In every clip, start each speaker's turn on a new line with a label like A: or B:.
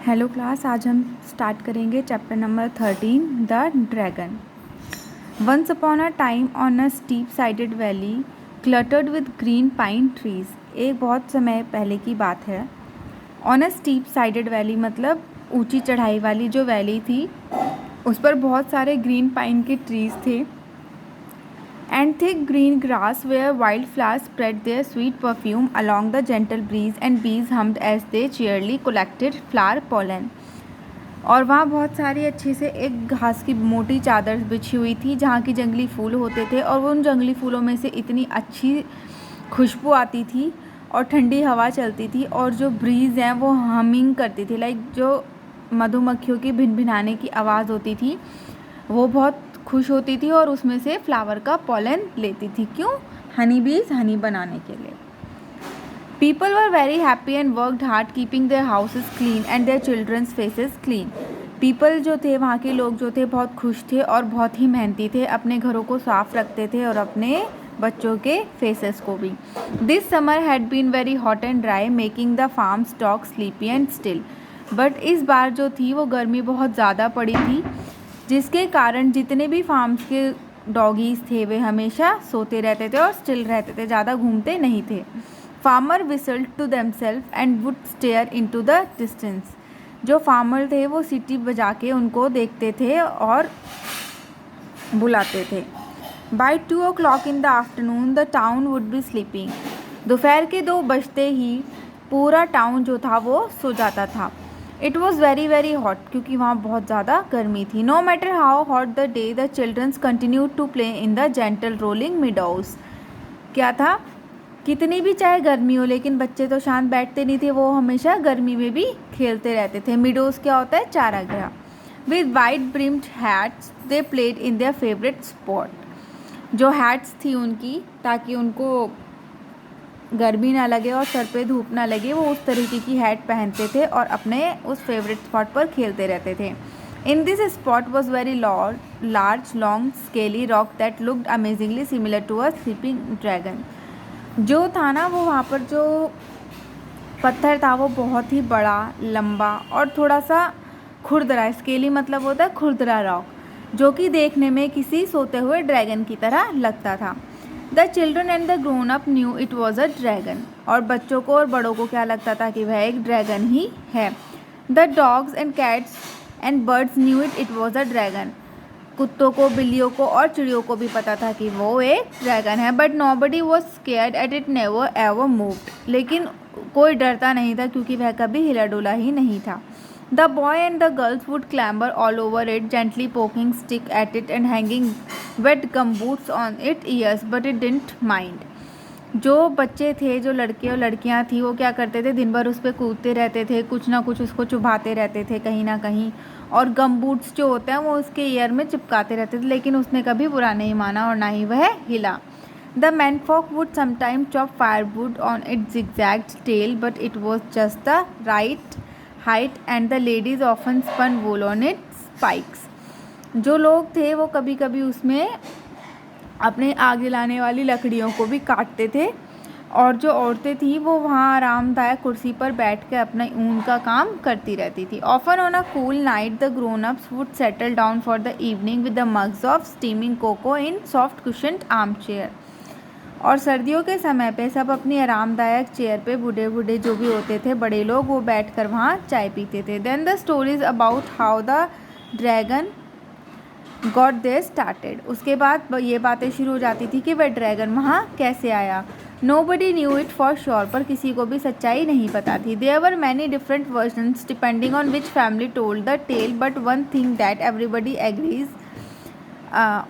A: Hello class, आज हम start करेंगे chapter number 13 the dragon. Once upon a time on a steep sided valley cluttered with green pine trees. एक बहुत समय पहले की बात है। On a steep sided valley मतलब ऊंची चढ़ाई वाली जो वैली थी उस पर बहुत सारे ग्रीन पाइन के ट्रीज थे and thick green grass where wildflowers spread their sweet perfume along the gentle breeze and bees hummed as they cheerily collected flower pollen। और वहाँ बहुत सारी अच्छी से एक घास की मोटी चादर बिछी हुई थी जहाँ की जंगली फूल होते थे और वो उन जंगली फूलों में से इतनी अच्छी खुशबू आती थी और ठंडी हवा चलती थी और जो ब्रीज़ हैं वो हमिंग करती थी, लाइक जो मधुमक्खियों की भिनभिनाने की आवाज़ होती थी वो बहुत खुश होती थी और उसमें से फ्लावर का पॉलन लेती थी। क्यों? हनी बीज हनी बनाने के लिए। People were very happy and worked hard keeping their houses clean and their children's faces clean. People जो थे, वहाँ के लोग जो थे, बहुत खुश थे और बहुत ही मेहनती थे, अपने घरों को साफ रखते थे और अपने बच्चों के फेसेस को भी। This summer had been very hot and dry making the farm stock sleepy and still. But इस बार जो थी वो गर्मी बहुत ज़्यादा पड़ी थी जिसके कारण जितने भी फार्म्स के डॉगीज़ थे वे हमेशा सोते रहते थे और स्टिल रहते थे, ज़्यादा घूमते नहीं थे। Farmer whistled to themself and would stare into the distance. जो फार्मर थे वो सीटी बजा के उनको देखते थे और बुलाते थे। By 2 o'clock in the afternoon the town would be sleeping. दोपहर के 2 बजते ही पूरा टाउन जो था वो सो जाता था। It was very very hot क्योंकि वहाँ बहुत ज़्यादा गर्मी थी। No matter how hot the day the childrens continue to play in the gentle rolling meadows. क्या था? कितनी भी चाहे गर्मी हो लेकिन बच्चे तो शांत बैठते नहीं थे, वो हमेशा गर्मी में भी खेलते रहते थे। मीडोज़ क्या होता है? चारागाह। With white brimmed hats they played in their favourite spot. जो हैट्स थी उनकी, ताकि उनको गर्मी ना लगे और सर पे धूप ना लगे, वो उस तरीके की हैट पहनते थे और अपने उस फेवरेट स्पॉट पर खेलते रहते थे। In this spot was very large long scaly rock that looked amazingly similar to a sleeping dragon. जो था ना, वो वहाँ पर जो पत्थर था वो बहुत ही बड़ा, लंबा और थोड़ा सा खुरदरा। स्केली मतलब होता है खुरदरा रॉक, जो कि देखने में किसी सोते हुए ड्रैगन की तरह लगता था। The children and the grown up knew it was a dragon. और बच्चों को और बड़ों को क्या लगता था कि वह एक ड्रैगन ही है। The dogs and cats and birds knew it was a dragon. कुत्तों को, बिल्लियों को और चिड़ियों को भी पता था कि वो एक ड्रैगन है। But nobody was scared at it never ever moved. लेकिन कोई डरता नहीं था क्योंकि वह कभी हिला डुला ही नहीं था। The boy and the girls would clamber all over it, gently poking stick at it and hanging wet gumboots on its ears, but it didn't mind. जो बच्चे थे, जो लड़के और लड़कियां थी, वो क्या करते थे? दिन भर उस पर कूदते रहते थे, कुछ ना कुछ उसको चुभाते रहते थे कहीं ना कहीं, और गम बूट्स जो होते हैं वो उसके ईयर में चिपकाते रहते थे, लेकिन उसने कभी बुरा नहीं माना और ना ही वह हिला। The menfolk would sometimes chop firewood on its zigzagged tail, but it was just the right height and the ladies often spun wool on its spikes. जो लोग थे वो कभी कभी उसमें अपने आग जलाने वाली लकड़ियों को भी काटते थे, और जो औरतें थी वो वहाँ आरामदायक कुर्सी पर बैठ कर अपना ऊन का काम करती रहती थी। Often on a cool night the grown ups would settle down for the evening with the mugs of steaming cocoa in soft cushioned armchair. और सर्दियों के समय पे सब अपनी आरामदायक चेयर पे, बूढ़े बूढ़े जो भी होते थे, बड़े लोग, वो बैठकर वहाँ चाय पीते थे। Then the stories about how the dragon got there started. उसके बाद ये बातें शुरू हो जाती थी कि वह ड्रैगन वहाँ कैसे आया। Nobody knew it for sure, पर किसी को भी सच्चाई नहीं पता थी। There were many different versions depending on which family told the tale, but one thing that everybody agrees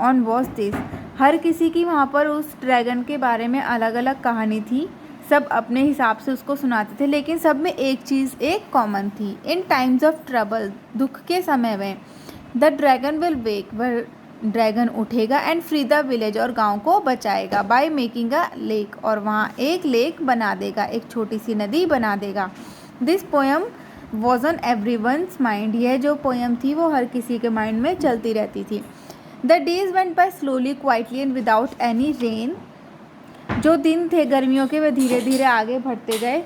A: on was this. हर किसी की वहाँ पर उस ड्रैगन के बारे में अलग अलग कहानी थी, सब अपने हिसाब से उसको सुनाते थे, लेकिन सब में एक चीज़ एक कॉमन थी। इन टाइम्स ऑफ ट्रबल, दुख के समय में, द ड्रैगन विल वेक, वह ड्रैगन उठेगा, एंड फ्री द विलेज, और गांव को बचाएगा, बाय मेकिंग अ लेक, और वहाँ एक लेक बना देगा, एक छोटी सी नदी बना देगा। This poem was on every once mind. यह जो पोएम थी वो हर किसी के माइंड में चलती रहती थी। The days went by slowly, quietly and without any rain. जो दिन थे गर्मियों के वे धीरे धीरे आगे बढ़ते गए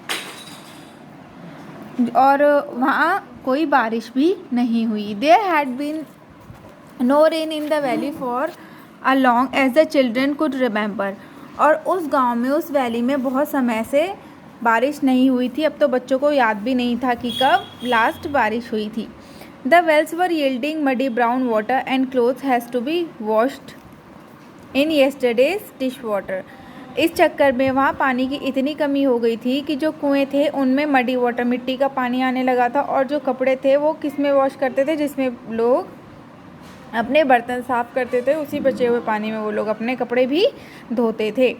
A: और वहाँ कोई बारिश भी नहीं हुई। There had been no rain in the valley for a long as the children could remember. और उस गांव में, उस वैली में बहुत समय से बारिश नहीं हुई थी। अब तो बच्चों को याद भी नहीं था कि कब लास्ट बारिश हुई थी। The wells were yielding muddy brown water and clothes has to be washed in yesterday's dish water. इस चक्कर में वहाँ पानी की इतनी कमी हो गई थी कि जो कुएँ थे उनमें मडी वाटर, मिट्टी का पानी आने लगा था, और जो कपड़े थे वो किस में वॉश करते थे, जिसमें लोग अपने बर्तन साफ़ करते थे, उसी बचे हुए पानी में वो लोग अपने कपड़े भी धोते थे।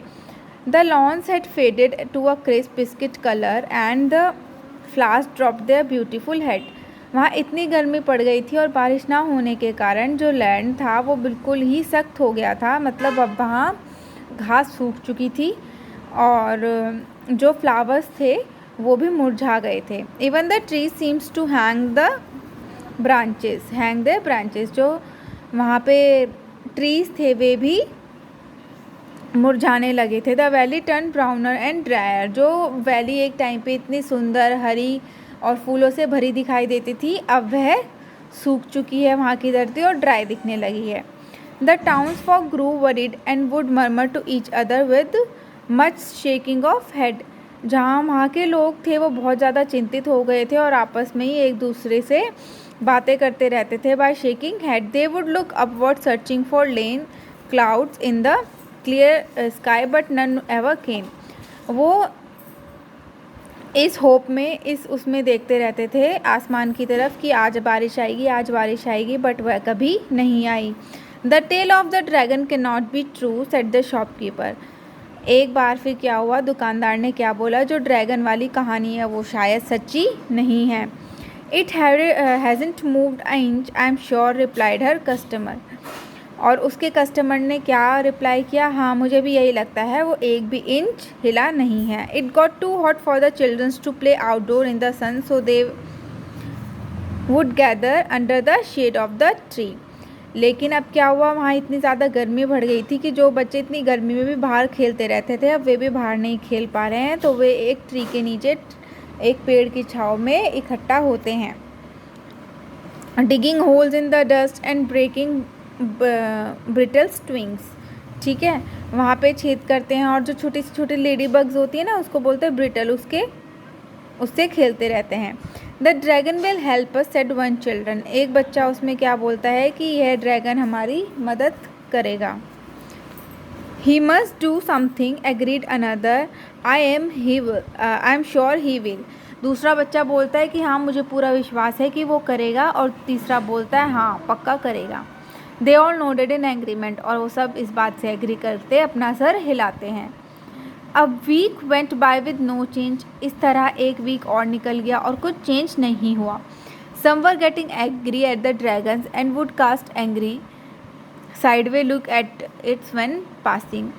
A: The lawns had faded to a crisp biscuit colour and the flowers dropped their beautiful head. वहाँ इतनी गर्मी पड़ गई थी और बारिश ना होने के कारण जो लैंड था वो बिल्कुल ही सख्त हो गया था। मतलब अब वहाँ घास सूख चुकी थी और जो फ्लावर्स थे वो भी मुरझा गए थे। Even the tree seems to hang the branches, जो वहाँ पे ट्रीज थे वे भी मुरझाने लगे थे। The valley turn browner and drier, जो वैली एक टाइम पे इतनी सुंदर, हरी और फूलों से भरी दिखाई देती थी, अब वह सूख चुकी है वहाँ की धरती और ड्राई दिखने लगी है। The townsfolk grew worried and would murmur to each other with much shaking of head. जहाँ वहाँ के लोग थे वो बहुत ज़्यादा चिंतित हो गए थे और आपस में ही एक दूसरे से बातें करते रहते थे। By shaking head they would look upward searching for rain clouds in the clear sky but none ever came. वो इस होप में, इस उसमें देखते रहते थे आसमान की तरफ कि आज बारिश आएगी, बट वह कभी नहीं आई। The tale of the dragon can not be true said the shopkeeper. एक बार फिर क्या हुआ, दुकानदार ने क्या बोला, जो ड्रैगन वाली कहानी है वो शायद सच्ची नहीं है। It hasn't moved a inch I am sure replied her customer. और उसके कस्टमर ने क्या रिप्लाई किया, हाँ मुझे भी यही लगता है, वो एक भी इंच हिला नहीं है। It got too hot for the childrens to play outdoor in the sun so they would gather under the shade of the tree. लेकिन अब क्या हुआ, वहाँ इतनी ज़्यादा गर्मी बढ़ गई थी कि जो बच्चे इतनी गर्मी में भी बाहर खेलते रहते थे, अब वे भी बाहर नहीं खेल पा रहे हैं, तो वे एक ट्री के नीचे, एक पेड़ की छाँव में इकट्ठा होते हैं। Digging holes in the dust and breaking brittle strings, ठीक है, वहाँ पे छेद करते हैं और जो छोटी से छोटी लेडी बग्स होती है ना, उसको बोलते हैं ब्रिटल, उससे खेलते रहते हैं। The dragon will help us said one children. एक बच्चा उसमें क्या बोलता है कि यह ड्रैगन हमारी मदद करेगा। He must do something agreed another, I am sure he will. दूसरा बच्चा बोलता है कि हाँ मुझे पूरा विश्वास है कि वो करेगा, और तीसरा बोलता है हाँ पक्का करेगा। They all nodded in agreement, और वो सब इस बात से एग्री करते अपना सर हिलाते हैं। A week went by with no change. इस तरह एक वीक और निकल गया और कुछ चेंज नहीं हुआ। Some were getting angry at the dragons and would cast angry sideway look at its when passing.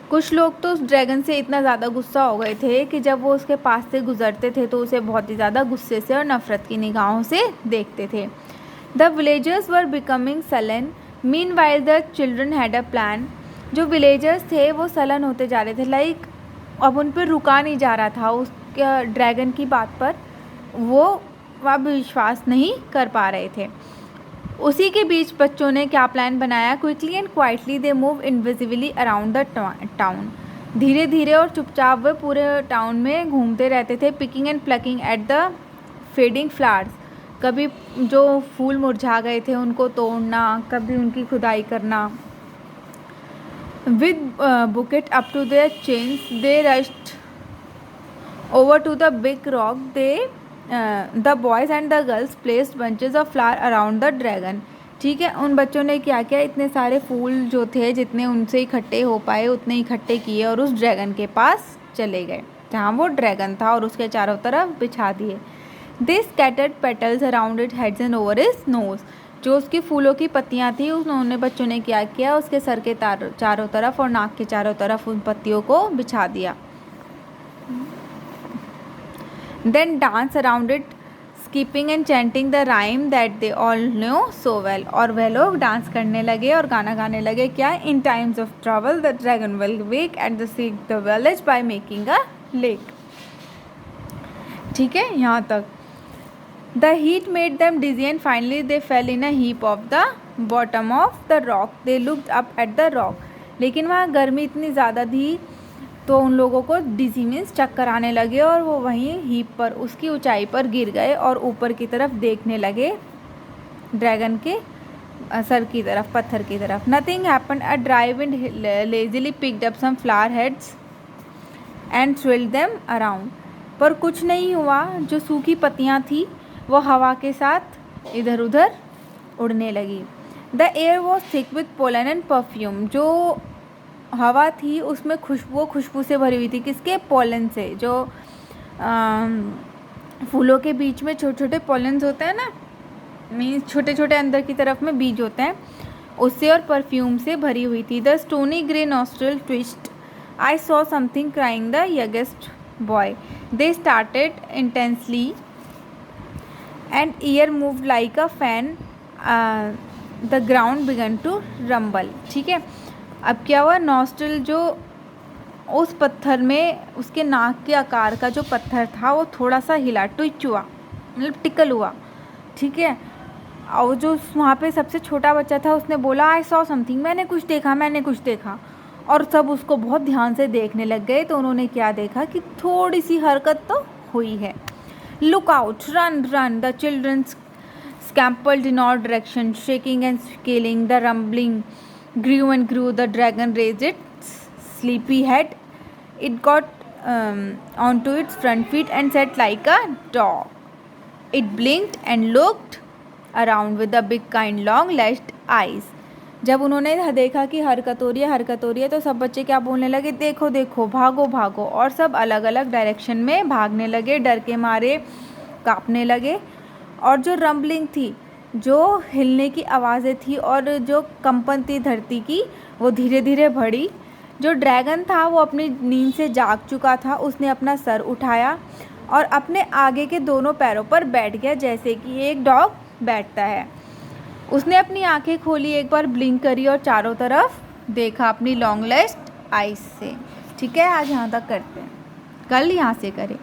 A: कुछ लोग तो उस ड्रैगन से इतना ज़्यादा गुस्सा हो गए थे कि जब वो उसके पास से गुजरते थे तो उसे बहुत ही ज़्यादा गुस्से से और नफ़रत की निगाहों से देखते थे। The villagers were becoming sullen, meanwhile the children had a plan. जो विलेजर्स थे वो सलन होते जा रहे थे, लाइक अब उन पर रुका नहीं जा रहा था उसके ड्रैगन की बात पर, वो अब विश्वास नहीं कर पा रहे थे। उसी के बीच बच्चों ने क्या प्लान बनाया, quickly and quietly they move invisibly around the town. धीरे धीरे और चुपचाप वे पूरे टाउन में घूमते रहते थे, picking and plucking at the fading flowers. कभी जो फूल मुरझा गए थे उनको तोड़ना, कभी उनकी खुदाई करना। With bucket up to their chins they rushed over to the big rock. The boys and the girls placed bunches of flower around the dragon. ठीक है, उन बच्चों ने क्या किया, इतने सारे फूल जो थे जितने उनसे इकट्ठे हो पाए उतने इकट्ठे किए और उस ड्रैगन के पास चले गए जहाँ वो ड्रैगन था और उसके चारों तरफ बिछा दिए। They scattered petals around it heads and over his nose. जो उसकी फूलों की पत्तियाँ थी उन्होंने बच्चों ने क्या किया, उसके सर के चारों तरफ और नाक के चारों तरफ उन पत्तियों को बिछा दिया। Then dance around it, skipping and chanting the rhyme that they all knew so well। और वह लोग डांस करने लगे और गाना गाने लगे, क्या, In times of trouble the dragon will wake and seek the village by making a lake। ठीक है, यहाँ तक। The heat made them dizzy and finally they fell in a heap of the bottom of the rock. They looked up at the rock. लेकिन वहाँ गर्मी इतनी ज़्यादा थी तो उन लोगों को डिजी मीन्स चक्कर आने लगे और वो वहीं हीप पर उसकी ऊंचाई पर गिर गए और ऊपर की तरफ देखने लगे ड्रैगन के सर की तरफ, पत्थर की तरफ. Nothing happened. A dry wind lazily picked up some flower heads and swirled them around. पर कुछ नहीं हुआ. जो सूखी पत्तियाँ थी वो हवा के साथ इधर उधर उड़ने लगी. The air was thick with pollen and perfume. जो हवा थी उसमें खुशबू से भरी हुई थी. किसके? पोलन से. जो फूलों के बीच में छोटे छोटे पोलन्स होते हैं ना, मीन्स छोटे छोटे अंदर की तरफ में बीज होते हैं, उससे और परफ्यूम से भरी हुई थी. The stony grey nostril twist. I saw something crying the youngest boy. They started intensely and ear moved like a fan. The ground began to rumble. ठीक है, अब क्या हुआ? नॉस्ट्रल जो उस पत्थर में उसके नाक के आकार का जो पत्थर था वो थोड़ा सा हिला, ट्विच हुआ, मतलब टिकल हुआ. ठीक है, और जो वहाँ पे सबसे छोटा बच्चा था उसने बोला आई सॉ समथिंग. मैंने कुछ देखा. और सब उसको बहुत ध्यान से देखने लग गए. तो उन्होंने क्या देखा कि थोड़ी सी हरकत तो हुई है. Look out, run. The children scampered in all directions, shaking and scaling. The rumbling grew and grew. The dragon raised its sleepy head. It got onto its front feet and sat like a dog. It blinked and looked around with the big kind long lashed eyes. जब उन्होंने देखा कि हरकत हो रही है तो सब बच्चे क्या बोलने लगे? देखो देखो, भागो भागो. और सब अलग अलग डायरेक्शन में भागने लगे, डर के मारे कांपने लगे. और जो रंबलिंग थी, जो हिलने की आवाज़ें थी और जो कंपन थी धरती की, वो धीरे धीरे बढ़ी. जो ड्रैगन था वो अपनी नींद से जाग चुका था. उसने अपना सर उठाया और अपने आगे के दोनों पैरों पर बैठ गया जैसे कि एक डॉग बैठता है. उसने अपनी आंखें खोली, एक बार ब्लिंक करी और चारों तरफ देखा अपनी लॉन्ग लेस्ट आइज से. ठीक है, आज यहाँ तक करते हैं, कल यहाँ से करें.